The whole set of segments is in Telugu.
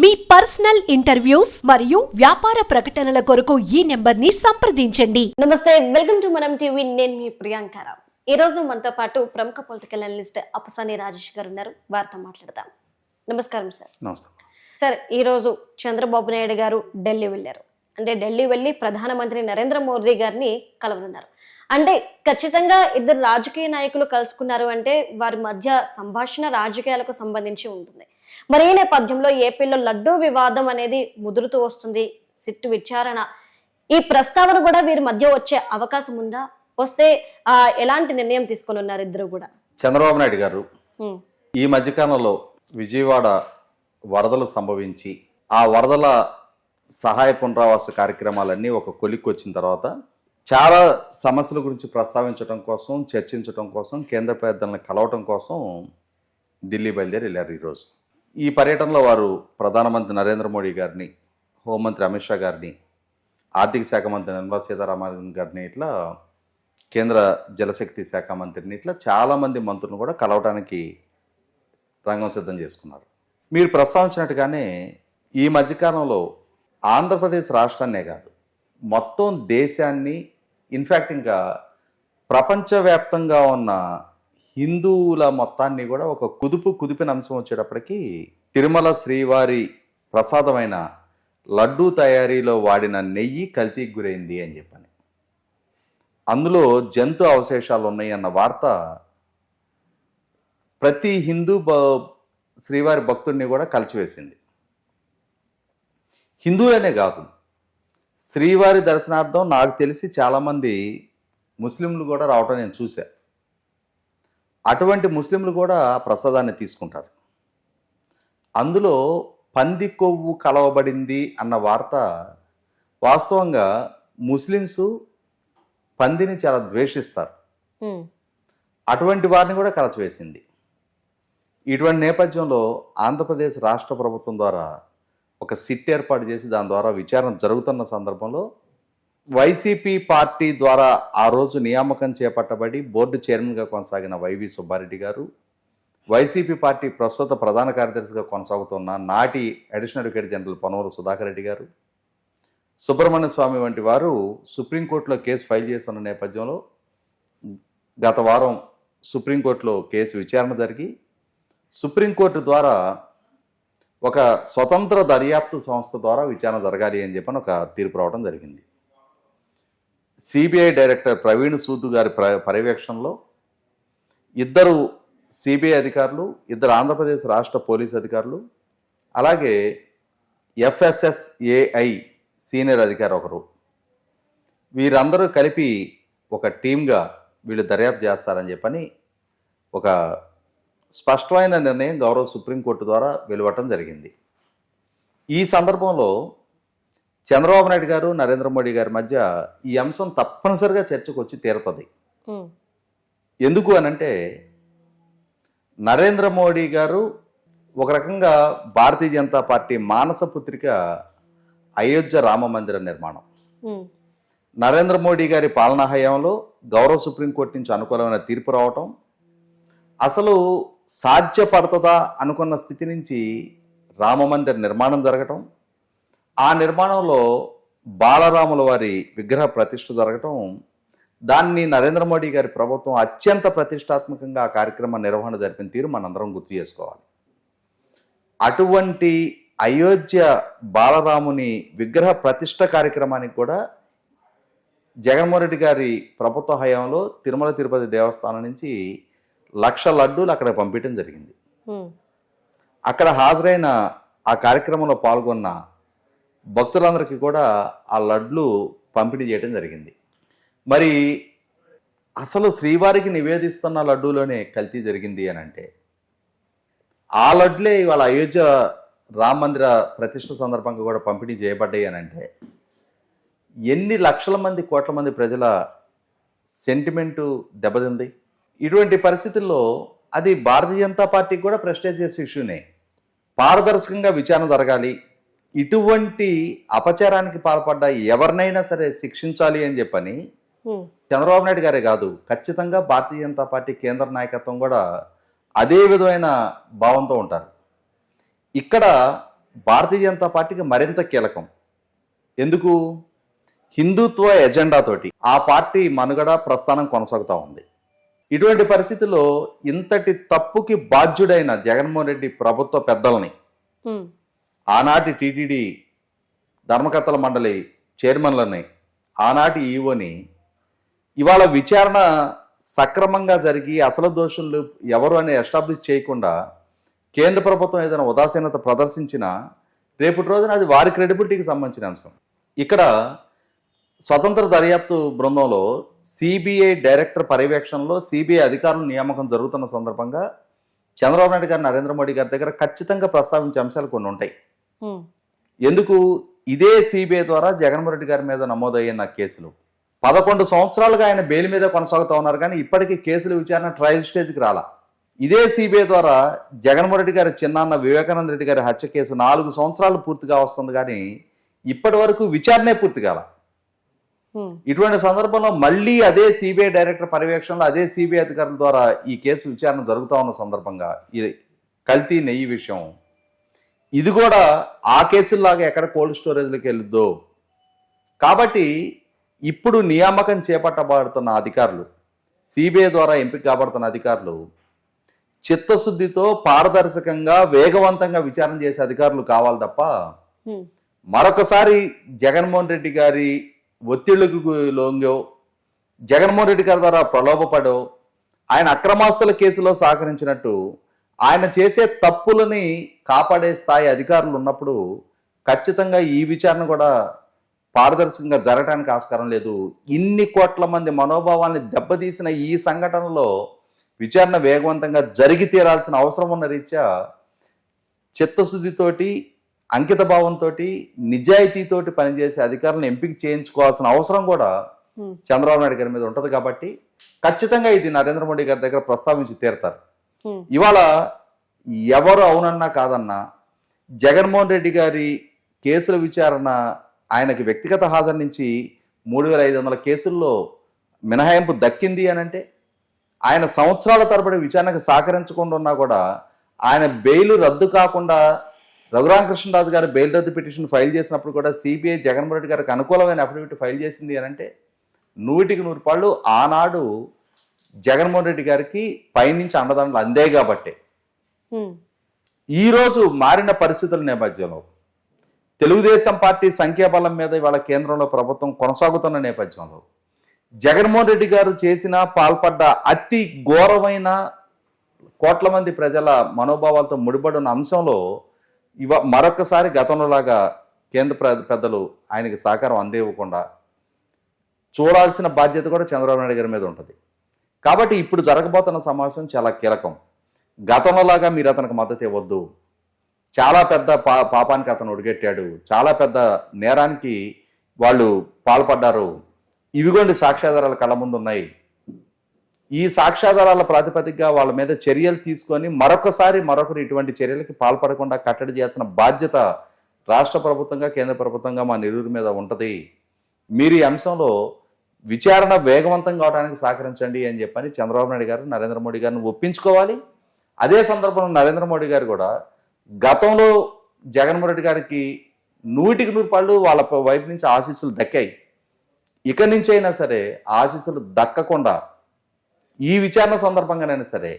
మీ పర్సనల్ ఇంటర్వ్యూస్ మరియు వ్యాపార ప్రకటనల కొరకు ఈ నెంబర్ని సంప్రదించండి. నమస్తే, వెల్కమ్ టు మనం టీవీ. నేను మీ ప్రియాంకరావు. ఈ రోజు మనతో పాటు ప్రముఖ పొలిటికల్ అనలిస్ట్ అప్పసాని రాజేష్ గారు ఉన్నారు. వారితో మాట్లాడదాం. నమస్కారం సార్. నమస్తే సార్, ఈ రోజు చంద్రబాబు నాయుడు గారు ఢిల్లీ వెళ్ళారు. ఢిల్లీ వెళ్ళి ప్రధానమంత్రి నరేంద్ర మోదీ గారిని కలవనున్నారు. ఖచ్చితంగా ఇద్దరు రాజకీయ నాయకులు కలుసుకున్నారు అంటే వారి మధ్య సంభాషణ రాజకీయాలకు సంబంధించి ఉంటుంది. మరి ఈ నేపథ్యంలో ఏపీలో లడ్డూ వివాదం అనేది ముదురుతూ వస్తుంది. సిట్టు విచారణ, ఈ ప్రస్తావన కూడా వీరి మధ్య వచ్చే అవకాశం ఉందా? వస్తే ఎలాంటి నిర్ణయం తీసుకొని ఉన్నారు ఇద్దరు కూడా? చంద్రబాబు నాయుడు గారు ఈ మధ్యకాలంలో విజయవాడ వరదలు సంభవించి ఆ వరదల సహాయ పునరావాస కార్యక్రమాలన్నీ ఒక కొలిక్కి వచ్చిన తర్వాత చాలా సమస్యల గురించి ప్రస్తావించడం కోసం, చర్చించడం కోసం, కేంద్ర పెద్దలను కలవటం కోసం ఢిల్లీ బయలుదేరి వెళ్ళారు. ఈరోజు ఈ పర్యటనలో వారు ప్రధానమంత్రి నరేంద్ర మోడీ గారిని, హోంమంత్రి అమిత్ షా గారిని, ఆర్థిక శాఖ మంత్రి నిర్మలా సీతారామన్ గారిని, ఇట్లా కేంద్ర జలశక్తి శాఖ మంత్రిని, ఇట్లా చాలామంది మంత్రులను కూడా కలవటానికి రంగం సిద్ధం చేసుకున్నారు. మీరు ప్రస్తావించినట్టుగానే ఈ మధ్యకాలంలో ఆంధ్రప్రదేశ్ రాష్ట్రాన్నే కాదు, మొత్తం దేశాన్ని, ఇన్ఫ్యాక్ట్ ఇంకా ప్రపంచవ్యాప్తంగా ఉన్న హిందువుల మొత్తాన్ని కూడా ఒక కుదిపిన అంశం వచ్చేటప్పటికి తిరుమల శ్రీవారి ప్రసాదమైన లడ్డూ తయారీలో వాడిన నెయ్యి కల్తీకి గురైంది అని చెప్పని, అందులో జంతు అవశేషాలు ఉన్నాయి అన్న వార్త ప్రతి హిందూ శ్రీవారి భక్తుడిని కూడా కలిచివేసింది. హిందువులనే కాదు, శ్రీవారి దర్శనార్థం నాకు తెలిసి చాలామంది ముస్లింలు కూడా రావటం నేను చూశా. అటువంటి ముస్లింలు కూడా ప్రసాదాన్ని తీసుకుంటారు. అందులో పంది కొవ్వు కలవబడింది అన్న వార్త వాస్తవంగా ముస్లిమ్స్ పందిని చాలా ద్వేషిస్తారు. అటువంటి వారిని కూడా కలచివేసింది. ఇటువంటి నేపథ్యంలో ఆంధ్రప్రదేశ్ రాష్ట్ర ప్రభుత్వం ద్వారా ఒక సిట్ ఏర్పాటు చేసి దాని ద్వారా విచారణ జరుగుతున్న సందర్భంలో వైసీపీ పార్టీ ద్వారా ఆ రోజు నియామకం చేపట్టబడి బోర్డు చైర్మన్గా కొనసాగిన వైవి సుబ్బారెడ్డి గారు, వైసీపీ పార్టీ ప్రస్తుత ప్రధాన కార్యదర్శిగా కొనసాగుతున్న నాటి additional advocate general Ponnavuru Sudhakar Reddy garu, Subrahmanya స్వామి వంటి వారు సుప్రీంకోర్టులో కేసు ఫైల్ చేస్తున్న నేపథ్యంలో గత వారం సుప్రీంకోర్టులో కేసు విచారణ జరిగి సుప్రీంకోర్టు ద్వారా ఒక స్వతంత్ర దర్యాప్తు సంస్థ ద్వారా విచారణ జరగాలి అని చెప్పని ఒక తీర్పు రావడం జరిగింది. సిబిఐ డైరెక్టర్ ప్రవీణ్ సూద్ గారి పర్యవేక్షణలో ఇద్దరు సిబిఐ అధికారులు, ఇద్దరు ఆంధ్రప్రదేశ్ రాష్ట్ర పోలీసు అధికారులు, అలాగే FSSAI సీనియర్ అధికారి ఒకరు, వీరందరూ కలిపి ఒక టీమ్గా వీళ్ళు దర్యాప్తు చేస్తారని చెప్పని ఒక స్పష్టమైన నిర్ణయం గౌరవ సుప్రీంకోర్టు ద్వారా వెలువటం జరిగింది. ఈ సందర్భంలో చంద్రబాబు నాయుడు గారు, నరేంద్ర మోడీ గారి మధ్య ఈ అంశం తప్పనిసరిగా చర్చకు వచ్చి తీరుతుంది. ఎందుకు అనంటే నరేంద్ర మోడీ గారు ఒక రకంగా భారతీయ జనతా పార్టీ మానస పుత్రిక అయోధ్య రామ మందిర నిర్మాణం. నరేంద్ర మోడీ గారి పాలనా హయాంలో గౌరవ సుప్రీంకోర్టు నుంచి అనుకూలమైన తీర్పు రావటం, అసలు సాధ్యపడుతుందా అనుకున్న స్థితి నుంచి రామమందిర నిర్మాణం జరగటం, ఆ నిర్మాణంలో బాలరాముల వారి విగ్రహ ప్రతిష్ఠ జరగటం, దాన్ని నరేంద్ర మోడీ గారి ప్రభుత్వం అత్యంత ప్రతిష్టాత్మకంగా ఆ కార్యక్రమ నిర్వహణ జరిపిన తీరు మనందరం గుర్తు చేసుకోవాలి. అటువంటి అయోధ్య బాలరాముని విగ్రహ ప్రతిష్ఠ కార్యక్రమానికి కూడా జగన్మోహన్ రెడ్డి గారి ప్రభుత్వ హయాంలో తిరుమల తిరుపతి దేవస్థానం నుంచి 1,00,000 లడ్డూలు అక్కడ పంపించడం జరిగింది. అక్కడ హాజరైన ఆ కార్యక్రమంలో పాల్గొన్న భక్తులందరికీ కూడా ఆ లడ్లు పంపిణీ చేయడం జరిగింది. మరి అసలు శ్రీవారికి నివేదిస్తున్న లడ్డూలోనే కల్తీ జరిగింది అని అంటే, ఆ లడ్లే ఇవాళ అయోధ్య రామ మందిర ప్రతిష్ఠ సందర్భంగా కూడా పంపిణీ చేయబడ్డాయి అని అంటే, ఎన్ని లక్షల మంది, కోట్ల మంది ప్రజల సెంటిమెంటు దెబ్బతింది. ఇటువంటి పరిస్థితుల్లో అది భారతీయ జనతా పార్టీకి కూడా ప్రెస్టేజియస్ ఇష్యూనే. పారదర్శకంగా విచారణ జరగాలి, ఇటువంటి అపచారానికి పాల్పడ్డ ఎవరినైనా సరే శిక్షించాలి అని చెప్పని చంద్రబాబు నాయుడు గారే కాదు, ఖచ్చితంగా భారతీయ జనతా పార్టీ కేంద్ర నాయకత్వం కూడా అదే విధమైన భావంతో ఉంటారు. ఇక్కడ భారతీయ జనతా పార్టీకి మరింత కీలకం. ఎందుకు? హిందుత్వ ఎజెండాతోటి ఆ పార్టీ మనుగడ ప్రస్థానం కొనసాగుతూ ఉంది. ఇటువంటి పరిస్థితుల్లో ఇంతటి తప్పుకి బాధ్యుడైన జగన్మోహన్ రెడ్డి ప్రభుత్వ పెద్దల్ని, ఆనాటి టీటీడీ ధర్మకర్తల మండలి చైర్మన్లని, ఆనాటి ఈవోని ఇవాళ విచారణ సక్రమంగా జరిగి అసలు దోషులు ఎవరు అని ఎస్టాబ్లిష్ చేయకుండా కేంద్ర ప్రభుత్వం ఏదైనా ఉదాసీనత ప్రదర్శించినా రేపటి రోజున అది వారి క్రెడిబిలిటీకి సంబంధించిన అంశం. ఇక్కడ స్వతంత్ర దర్యాప్తు బృందంలో సిబిఐ డైరెక్టర్ పర్యవేక్షణలో సిబిఐ అధికారుల నియామకం జరుగుతున్న సందర్భంగా చంద్రబాబు నాయుడు గారు నరేంద్ర మోడీ గారి దగ్గర ఖచ్చితంగా ప్రస్తావించే అంశాలు కొన్ని ఉంటాయి. ఎందుకు? ఇదే సిబిఐ ద్వారా జగన్మోహన్ రెడ్డి గారి మీద నమోదయ్యిన కేసులు 11 సంవత్సరాలుగా ఆయన బెయిల్ మీద కొనసాగుతూ ఉన్నారు, కానీ ఇప్పటికీ కేసుల విచారణ ట్రయల్ స్టేజ్కి రాలా. ఇదే సిబిఐ ద్వారా జగన్మోహన్ రెడ్డి గారి చిన్నాన్న వివేకానంద రెడ్డి గారి హత్య కేసు 4 సంవత్సరాలు పూర్తిగా వస్తుంది, కానీ ఇప్పటి వరకు విచారణే పూర్తి కాల. ఇటువంటి సందర్భంలో మళ్ళీ అదే సిబిఐ డైరెక్టర్ పర్యవేక్షణలో అదే సిబిఐ అధికారుల ద్వారా ఈ కేసు విచారణ జరుగుతూ ఉన్న సందర్భంగా ఈ కల్తీ నెయ్యి విషయం ఇది కూడా ఆ కేసుల్లాగా ఎక్కడ కోల్డ్ స్టోరేజ్లోకి వెళ్ళొద్దు. కాబట్టి ఇప్పుడు నియామకం చేపట్టబడుతున్న అధికారులు, సిబిఐ ద్వారా ఎంపిక కాబడుతున్న అధికారులు చిత్తశుద్ధితో పారదర్శకంగా వేగవంతంగా విచారణ చేసే అధికారులు కావాలి తప్ప మరొకసారి జగన్మోహన్ రెడ్డి గారి ఒత్తిళ్లకు లొంగో, జగన్మోహన్ రెడ్డి గారి ద్వారా ప్రలోభపడో, ఆయన అక్రమాస్తుల కేసులో సహకరించినట్టు ఆయన చేసే తప్పులని కాపాడే స్థాయి అధికారులు ఉన్నప్పుడు ఖచ్చితంగా ఈ విచారణ కూడా పారదర్శకంగా జరగడానికి ఆస్కారం లేదు. ఇన్ని కోట్ల మంది మనోభావాల్ని దెబ్బతీసిన ఈ సంఘటనలో విచారణ వేగవంతంగా జరిగి తీరాల్సిన అవసరం ఉన్న రీత్యా చిత్తశుద్ధితోటి, అంకిత భావంతో, నిజాయితీతోటి పనిచేసే అధికారులను ఎంపిక చేయించుకోవాల్సిన అవసరం కూడా చంద్రబాబు నాయుడు గారి మీద ఉంటది. కాబట్టి ఖచ్చితంగా ఇది నరేంద్ర మోడీ గారి దగ్గర ప్రస్తావించి తీరుతారు. ఇవాళ ఎవరు అవునన్నా కాదన్నా జగన్మోహన్ రెడ్డి గారి కేసుల విచారణ ఆయనకి వ్యక్తిగత హాజరు నుంచి 3,500 కేసుల్లో మినహాయింపు దక్కింది అని అంటే, ఆయన సంవత్సరాల తరబడి విచారణకు సహకరించకుండా ఉన్నా కూడా ఆయన బెయిల్ రద్దు కాకుండా రఘురామకృష్ణరాజు గారు బెయిల్ రద్దు పిటిషన్ ఫైల్ చేసినప్పుడు కూడా సిబిఐ జగన్మోహన్ రెడ్డి గారికి అనుకూలమైన అఫిడవిట్ ఫైల్ చేసింది అని అంటే 100% ఆనాడు జగన్మోహన్ రెడ్డి గారికి పైనుంచి అండదండలు అందే కాబట్టే. ఈరోజు మారిన పరిస్థితుల నేపథ్యంలో తెలుగుదేశం పార్టీ సంఖ్యాబలం మీద ఇవాళ కేంద్రంలో ప్రభుత్వం కొనసాగుతున్న నేపథ్యంలో జగన్మోహన్ రెడ్డి గారు చేసిన పాల్పడ్డ అతి ఘోరమైన కోట్ల మంది ప్రజల మనోభావాలతో ముడిపడి ఉన్న అంశంలో మరొకసారి గతంలో లాగా కేంద్ర పెద్దలు ఆయనకి సహకారం అందివ్వకుండా చూడాల్సిన బాధ్యత కూడా చంద్రబాబు నాయుడు గారి మీద ఉంటుంది. కాబట్టి ఇప్పుడు జరగబోతున్న సమావేశం చాలా కీలకం. గతంలో లాగా మీరు అతనికి మద్దతు ఇవ్వద్దు, చాలా పెద్ద పాపానికి అతను ఒడిగట్టాడు, చాలా పెద్ద నేరానికి వాళ్ళు పాల్పడ్డారు, ఇవిగోండి సాక్ష్యాధారాలు కళ్ళ ముందు ఉన్నాయి, ఈ సాక్ష్యాధారాల ప్రాతిపదికగా వాళ్ళ మీద చర్యలు తీసుకొని మరొకరు ఇటువంటి చర్యలకి పాల్పడకుండా కట్టడి చేయాల్సిన బాధ్యత రాష్ట్ర ప్రభుత్వంగా కేంద్ర ప్రభుత్వంగా మా నిరువురి మీద ఉంటుంది. మీరు ఈ అంశంలో విచారణ వేగవంతం కావడానికి సహకరించండి అని చెప్పని చంద్రబాబు నాయుడు గారు నరేంద్ర మోడీ గారిని ఒప్పించుకోవాలి. అదే సందర్భంలో నరేంద్ర మోడీ గారు కూడా గతంలో జగన్మోహన్ రెడ్డి గారికి 100% వాళ్ళ వైపు నుంచి ఆశీస్సులు దక్కాయి, ఇక నుంచి అయినా సరే ఆశీస్సులు దక్కకుండా ఈ విచారణ సందర్భంగానైనా సరే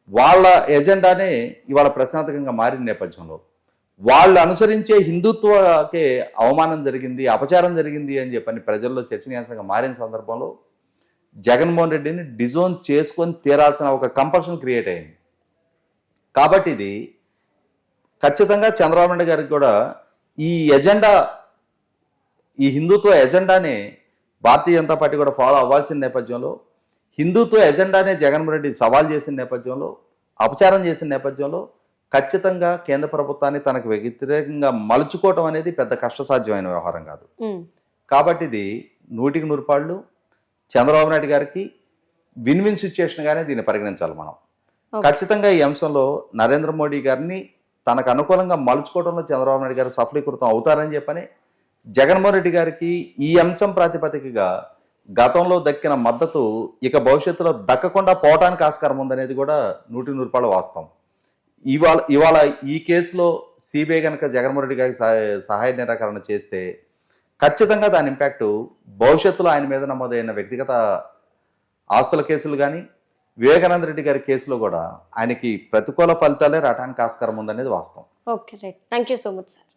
వాళ్ళ ఎజెండానే ఇవాళ ప్రశ్నార్థకంగా మారిన నేపథ్యంలో వాళ్ళు అనుసరించే హిందుత్వకే అవమానం జరిగింది, అపచారం జరిగింది అని చెప్పని ప్రజల్లో చర్చనీయాంశంగా మారిన సందర్భంలో జగన్మోహన్ రెడ్డిని డిజోన్ చేసుకొని తీరాల్సిన ఒక కంపల్షన్ క్రియేట్ అయింది. కాబట్టి ఇది ఖచ్చితంగా చంద్రబాబు నాయుడు గారికి కూడా ఈ ఎజెండా, ఈ హిందుత్వ ఎజెండానే భారతీయ జనతా పార్టీ కూడా ఫాలో అవ్వాల్సిన నేపథ్యంలో, హిందుత్వ ఎజెండానే జగన్మోహన్ రెడ్డి సవాల్ చేసిన నేపథ్యంలో, అపచారం చేసిన నేపథ్యంలో ఖచ్చితంగా కేంద్ర ప్రభుత్వాన్ని తనకు వ్యతిరేకంగా మలుచుకోవటం అనేది పెద్ద కష్టసాధ్యమైన వ్యవహారం కాదు. కాబట్టి ఇది 100% చంద్రబాబు నాయుడు గారికి విన్ విన్ సిచ్యుయేషన్ గానే దీన్ని పరిగణించాలి మనం. ఖచ్చితంగా ఈ అంశంలో నరేంద్ర మోడీ గారిని తనకు అనుకూలంగా మలుచుకోవడంలో చంద్రబాబు నాయుడు గారు సఫలీకృతం అవుతారని చెప్పని జగన్మోహన్ రెడ్డి గారికి ఈ అంశం ప్రాతిపదికగా గతంలో దక్కిన మద్దతు ఇక భవిష్యత్తులో దక్కకుండా పోవటానికి ఆస్కారం ఉందనేది కూడా 100% వాస్తవం. ఇవాళ ఈ కేసులో సిబిఐ కనుక జగన్మోహన్ రెడ్డి గారికి సహాయ నిరాకరణ చేస్తే ఖచ్చితంగా దాని ఇంపాక్ట్ భవిష్యత్తులో ఆయన మీద నమోదైన వ్యక్తిగత ఆస్తుల కేసులు కానీ వివేకానంద రెడ్డి గారి కేసులో కూడా ఆయనకి ప్రతికూల ఫలితాలే రావడానికి ఆస్కారం ఉందనేది వాస్తవం. Okay right, thank you so much sir.